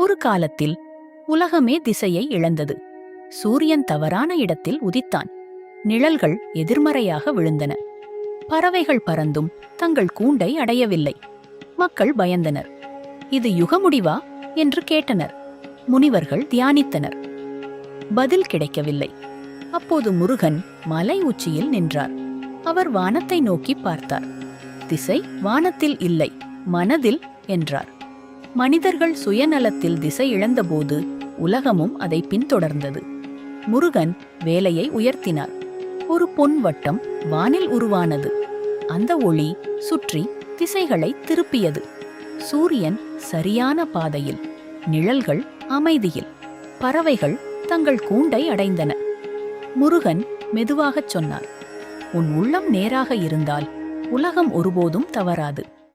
ஒரு காலத்தில் உலகமே திசையை இழந்தது. சூரியன் தவறான இடத்தில் உதித்தான். நிழல்கள் எதிர்மறையாக விழுந்தன. பறவைகள் பறந்தும் தங்கள் கூண்டை அடையவில்லை. மக்கள் பயந்தனர். இது யுகமுடிவா என்று கேட்டனர். முனிவர்கள் தியானித்தனர். பதில் கிடைக்கவில்லை. அப்போது முருகன் மலை உச்சியில் நின்றார். அவர் வானத்தை நோக்கி பார்த்தார். திசை வானத்தில் இல்லை, மனதில் என்றார். மனிதர்கள் சுயநலத்தில் திசை இழந்தபோது உலகமும் அதை பின்தொடர்ந்தது. முருகன் வேலையை உயர்த்தினார். ஒரு பொன் வட்டம் வானில் உருவானது. அந்த ஒளி சுற்றி திசைகளை திருப்பியது. சூரியன் சரியான பாதையில், நிழல்கள் அமைதியில், பறவைகள் தங்கள் கூண்டை அடைந்தன. முருகன் மெதுவாகச் சொன்னார், உன் உள்ளம் நேராக இருந்தால் உலகம் ஒருபோதும் தவறாது.